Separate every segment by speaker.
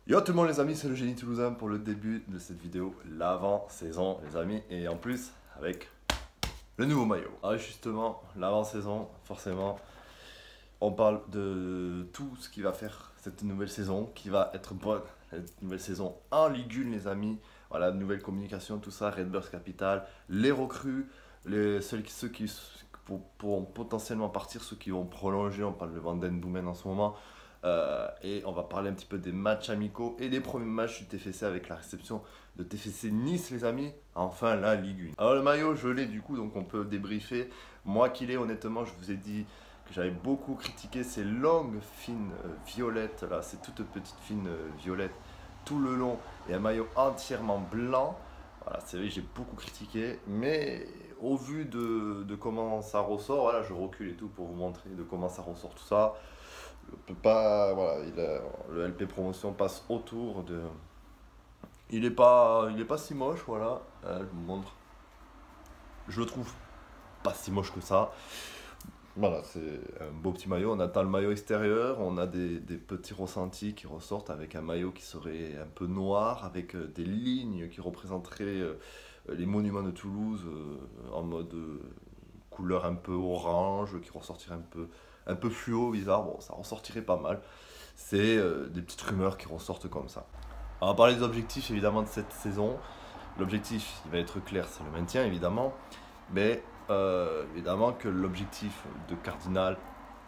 Speaker 1: Yo tout le monde les amis, c'est le Génie Toulousain pour le début de cette vidéo, l'avant-saison les amis, et en plus avec le nouveau maillot. Ah justement, l'avant-saison, forcément, on parle de tout ce qui va faire cette nouvelle saison, qui va être bonne, cette nouvelle saison en Ligue 1 les amis. Voilà, nouvelle communication, tout ça, Redbirds Capital, les recrues, ceux qui pourront potentiellement partir, ceux qui vont prolonger, on parle de Van Den Boomen en ce moment. Et on va parler un petit peu des matchs amicaux et des premiers matchs du TFC avec la réception de TFC Nice les amis, enfin la Ligue 1. Alors le maillot je l'ai du coup donc on peut débriefer. Moi qui l'ai honnêtement je vous ai dit que j'avais beaucoup critiqué ces longues fines violettes là, ces toutes petites fines violettes tout le long et un maillot entièrement blanc. Voilà, c'est vrai, j'ai beaucoup critiqué, mais au vu de comment ça ressort, voilà, je recule et tout pour vous montrer de comment ça ressort tout ça. Je peux pas, voilà, le LP Promotion passe autour de. Il est pas si moche, voilà. Je vous montre. Je le trouve pas si moche que ça. Voilà, c'est un beau petit maillot. On attend le maillot extérieur, on a des petits ressentis qui ressortent avec un maillot qui serait un peu noir, avec des lignes qui représenteraient les monuments de Toulouse en mode couleur un peu orange, qui ressortirait un peu fluo, bizarre. Bon, ça ressortirait pas mal. C'est des petites rumeurs qui ressortent comme ça. On va parler des objectifs évidemment de cette saison. L'objectif, il va être clair, c'est le maintien évidemment. Mais évidemment que l'objectif de Cardinal,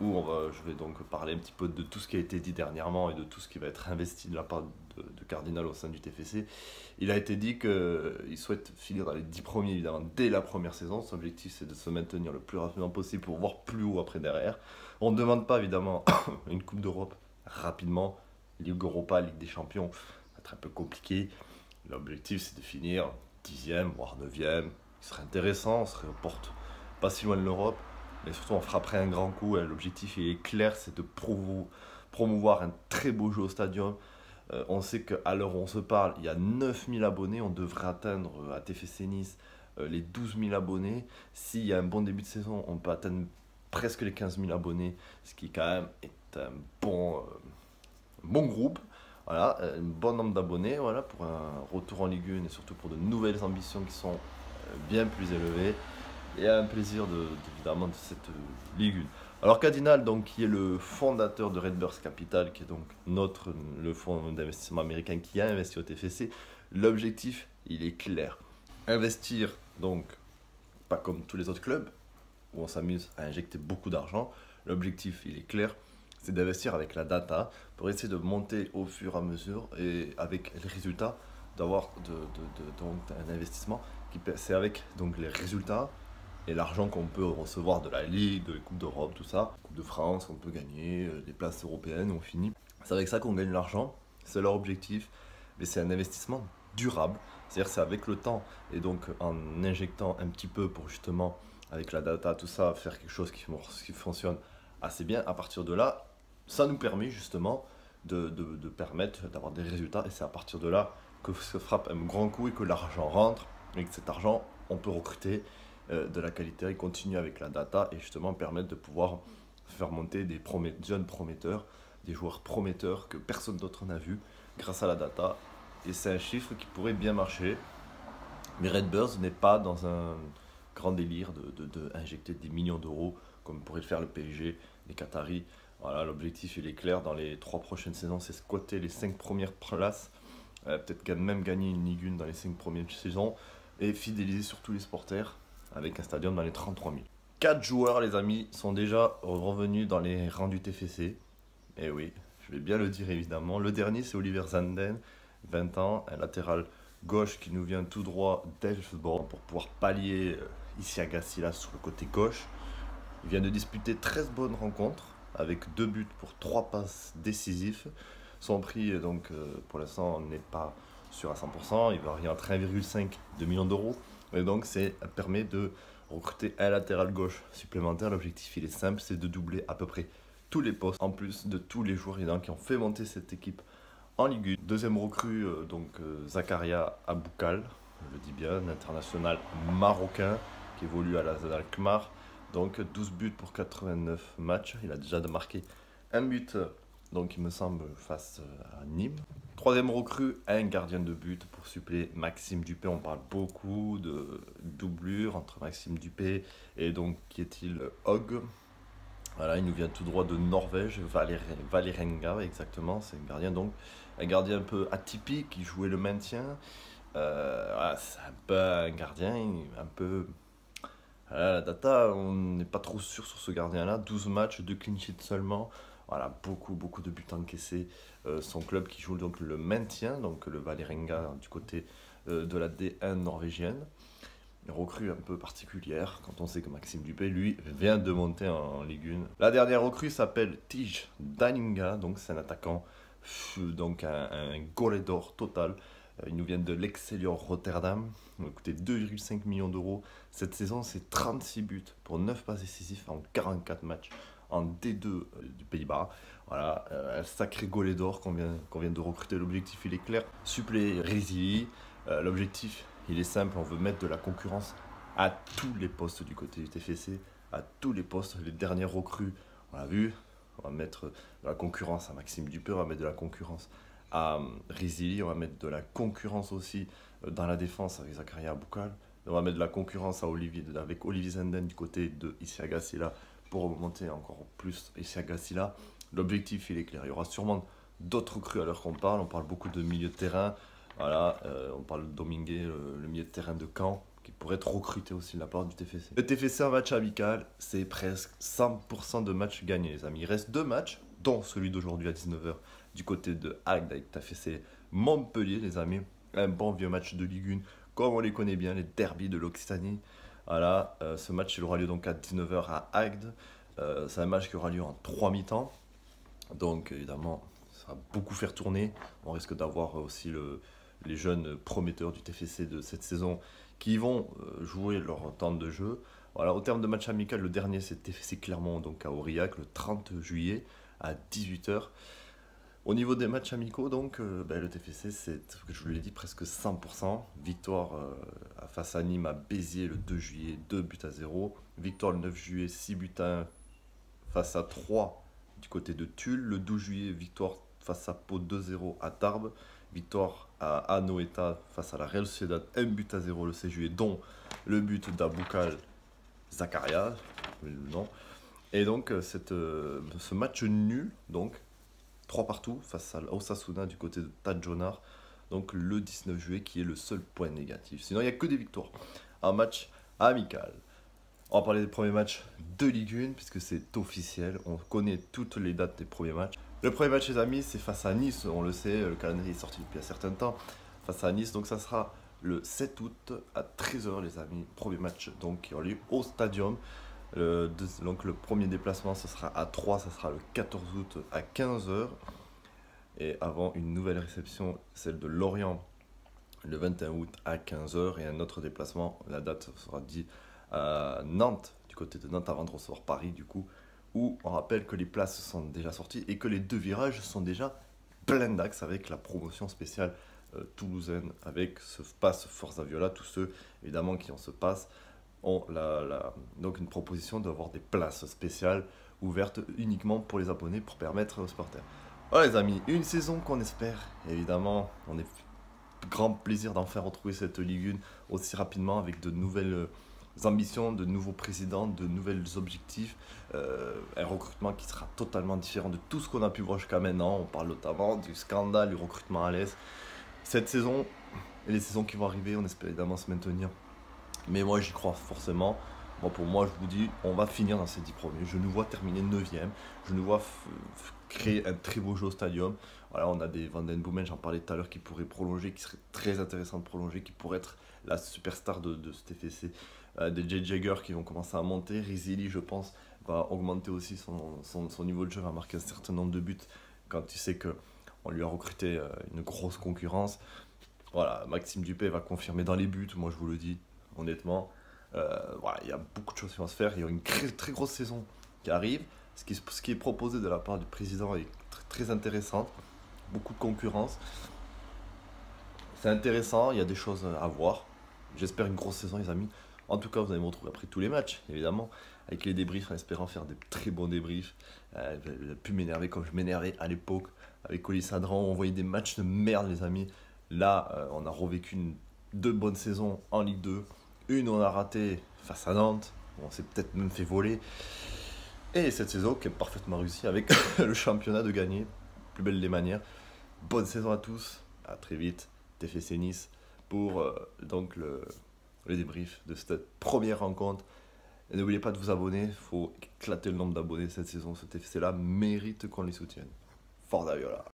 Speaker 1: je vais donc parler un petit peu de tout ce qui a été dit dernièrement et de tout ce qui va être investi de la part de Cardinal au sein du TFC. Il a été dit qu'il souhaite finir dans les 10 premiers évidemment dès la première saison. Son objectif c'est de se maintenir le plus rapidement possible pour voir plus haut après derrière. On ne demande pas évidemment une Coupe d'Europe rapidement. Ligue Europa, Ligue des Champions, ça va être un peu compliqué. L'objectif c'est de finir 10e, voire 9e. Ce serait intéressant, on serait aux portes pas si loin de l'Europe, mais surtout on frapperait un grand coup. L'objectif il est clair, c'est de promouvoir un très beau jeu au stadium. On sait qu'à l'heure où on se parle, il y a 9000 abonnés, on devrait atteindre à TFC Nice les 12 000 abonnés. S'il y a un bon début de saison, on peut atteindre presque les 15 000 abonnés, ce qui quand même est un bon groupe. Voilà, un bon nombre d'abonnés voilà, pour un retour en Ligue 1 et surtout pour de nouvelles ambitions qui sont bien plus élevées. Et un plaisir évidemment de cette Ligue 1. Alors Cardinal, donc, qui est le fondateur de Redbirds Capital, qui est donc le fonds d'investissement américain qui a investi au TFC, l'objectif, il est clair. Investir, donc, pas comme tous les autres clubs, où on s'amuse à injecter beaucoup d'argent. L'objectif, il est clair, c'est d'investir avec la data pour essayer de monter au fur et à mesure et avec les résultats d'avoir donc, un investissement c'est avec donc, les résultats et l'argent qu'on peut recevoir de la Ligue, de la Coupe d'Europe, tout ça, Coupe de France, on peut gagner, des places européennes, on finit. C'est avec ça qu'on gagne l'argent, c'est leur objectif, mais c'est un investissement durable, c'est-à-dire c'est avec le temps et donc en injectant un petit peu pour justement, avec la data, tout ça, faire quelque chose qui fonctionne assez bien. À partir de là, ça nous permet justement de permettre d'avoir des résultats et c'est à partir de là que se frappe un grand coup et que l'argent rentre et que cet argent, on peut recruter de la qualité et continuer avec la data et justement permettre de pouvoir faire monter des jeunes prometteurs, des joueurs prometteurs que personne d'autre n'a vu grâce à la data. Et c'est un chiffre qui pourrait bien marcher. Mais Redbirds n'est pas dans un grand délire de injecter des millions d'euros comme pourrait le faire le PSG, les Qataris. Voilà, l'objectif il est clair, dans les 3 prochaines saisons, c'est squatter les 5 premières places, peut-être même gagner une Ligue 1 dans les 5 premières saisons et fidéliser surtout les supporters avec un stadium dans les 33 000. 4 joueurs, les amis, sont déjà revenus dans les rangs du TFC. Et oui, je vais bien le dire évidemment. Le dernier, c'est Oliver Zanden, 20 ans, un latéral gauche qui nous vient tout droit d'Elfsborg pour pouvoir pallier Isiaga Silas sur le côté gauche. Il vient de disputer 13 bonnes rencontres avec 2 buts pour 3 passes décisives. Son prix, donc, pour l'instant, n'est pas sûr à 100%. Il varie entre 1,5 de millions d'euros. Et donc, ça permet de recruter un latéral gauche supplémentaire. L'objectif, il est simple, c'est de doubler à peu près tous les postes, en plus de tous les joueurs qui ont fait monter cette équipe en Ligue 1. Deuxième recrue, Zakaria Aboukal, je le dis bien, un international marocain qui évolue à l'AZ Alkmaar. Donc 12 buts pour 89 matchs. Il a déjà marqué un but, donc il me semble, face à Nîmes, Troisième recrue, un gardien de but pour suppléer Maxime Dupé. On parle beaucoup de doublure entre Maxime Dupé et donc qui est-il Hogg. Voilà, il nous vient tout droit de Norvège, Valerenga exactement, c'est un gardien donc, un gardien un peu atypique qui jouait le maintien. Voilà, c'est un peu un gardien, un peu... Voilà, la data, on n'est pas trop sûr sur ce gardien-là, 12 matchs, 2 clean sheets seulement. Voilà, beaucoup de buts encaissés. Son club qui joue donc le maintien, donc le Valerenga du côté de la D1 norvégienne. Une recrue un peu particulière quand on sait que Maxime Dupé, lui, vient de monter en Ligue 1. La dernière recrue s'appelle Tige Daninga, donc c'est un attaquant, donc un goalie d'or total. Il nous vient de l'Excelsior Rotterdam. Il a coûté 2,5 millions d'euros. Cette saison, c'est 36 buts pour 9 passes décisives en 44 matchs en D2 du Pays-Bas. Voilà, un sacré goalie d'or qu'on vient de recruter. L'objectif, il est clair. Suppléer Rizzi. L'objectif, il est simple. On veut mettre de la concurrence à tous les postes du côté du TFC. À tous les postes. Les dernières recrues, on l'a vu. On va mettre de la concurrence à Maxime Dupé. On va mettre de la concurrence à Rizzi. On va mettre de la concurrence aussi dans la défense avec Zakaria Aboukal. On va mettre de la concurrence avec Olivier Zenden du côté de Isiaga Silla pour remonter encore plus Isiaga Silla. L'objectif, il est clair. Il y aura sûrement d'autres recrues à l'heure qu'on parle. On parle beaucoup de milieu de terrain. Voilà, on parle de Dominguez, le milieu de terrain de Caen, qui pourrait être recruté aussi de la part du TFC. Le TFC, un match amical, c'est presque 100% de matchs gagnés, les amis. Il reste 2 matchs, dont celui d'aujourd'hui à 19h, du côté de Agde avec TFC Montpellier, les amis. Un bon vieux match de Ligue 1, comme on les connaît bien, les derbies de l'Occitanie. Voilà, ce match il aura lieu donc à 19h à Agde. C'est un match qui aura lieu en 3 mi-temps. Donc évidemment, ça va beaucoup faire tourner. On risque d'avoir aussi les jeunes prometteurs du TFC de cette saison qui vont jouer leur temps de jeu. Voilà, au terme de match amical, le dernier c'est TFC Clermont donc à Aurillac le 30 juillet à 18h. Au niveau des matchs amicaux, donc, le TFC, c'est, je vous l'ai dit, presque 100%. Victoire face à Nîmes à Béziers le 2 juillet, 2-0. Victoire le 9 juillet, 6-1 face à 3 du côté de Tulle. Le 12 juillet, victoire face à Pau 2-0 à Tarbes. Victoire à Anoeta face à la Real Sociedad 1-0 le 16 juillet, dont le but d'Aboukal Zakaria. Non. Et donc, ce match nul, donc, 3 partout face à Osasuna du côté de Tadjonar, donc le 19 juillet qui est le seul point négatif. Sinon il n'y a que des victoires. Un match amical. On va parler des premiers matchs de Ligue 1 puisque c'est officiel. On connaît toutes les dates des premiers matchs. Le premier match les amis c'est face à Nice, on le sait, le calendrier est sorti depuis un certain temps. Face à Nice, donc ça sera le 7 août à 13h les amis. Premier match donc qui aura lieu au Stadium. Donc le premier déplacement ce sera à 3, ça sera le 14 août à 15h. Et avant une nouvelle réception, celle de Lorient, le 21 août à 15h. Et un autre déplacement, la date sera dit à Nantes, du côté de Nantes avant de recevoir Paris du coup. Où on rappelle que les places sont déjà sorties et que les 2 virages sont déjà pleins d'axes avec la promotion spéciale toulousaine avec ce pass Forza Viola. Tous ceux évidemment qui ont ce pass ont donc une proposition d'avoir des places spéciales ouvertes uniquement pour les abonnés pour permettre aux supporters. Voilà les amis, une saison qu'on espère, évidemment, on est grand plaisir d'en faire retrouver cette Ligue 1 aussi rapidement avec de nouvelles ambitions, de nouveaux présidents, de nouvelles objectifs, un recrutement qui sera totalement différent de tout ce qu'on a pu voir jusqu'à maintenant. On parle notamment du scandale du recrutement à l'Est. Cette saison et les saisons qui vont arriver, on espère évidemment se maintenir. Mais moi j'y crois forcément. Bon, pour moi je vous dis, on va finir dans ces 10 premiers. Je nous vois terminer 9e. Je nous vois créer un très beau jeu au stadium. Voilà, on a des Van Den Boomen, j'en parlais tout à l'heure, qui pourraient prolonger, qui serait très intéressant de prolonger, qui pourrait être la superstar de ce TFC. Des Jay Jagger qui vont commencer à monter. Rizili, je pense, va augmenter aussi son niveau de jeu, va marquer un certain nombre de buts quand tu sais qu'on lui a recruté une grosse concurrence. Voilà, Maxime Dupé va confirmer dans les buts, moi je vous le dis. Honnêtement, voilà, il y a beaucoup de choses qui vont se faire. Il y a une très grosse saison qui arrive. Ce qui est proposé de la part du président est très intéressant. Beaucoup de concurrence. C'est intéressant, il y a des choses à voir. J'espère une grosse saison, les amis. En tout cas, vous allez me retrouver après tous les matchs, évidemment, avec les débriefs, en espérant faire des très bons débriefs. Elle a pu m'énerver comme je m'énervais à l'époque avec Colis Sadran. On voyait des matchs de merde, les amis. Là, on a revécu deux bonnes saisons en Ligue 2. Une, on a raté face à Nantes. On s'est peut-être même fait voler. Et cette saison qui est parfaitement réussie avec le championnat de gagner. Plus belle des manières. Bonne saison à tous. À très vite. TFC Nice pour donc le débrief de cette première rencontre. Et n'oubliez pas de vous abonner. Il faut éclater le nombre d'abonnés cette saison. Ce TFC là mérite qu'on les soutienne. Forza Viola.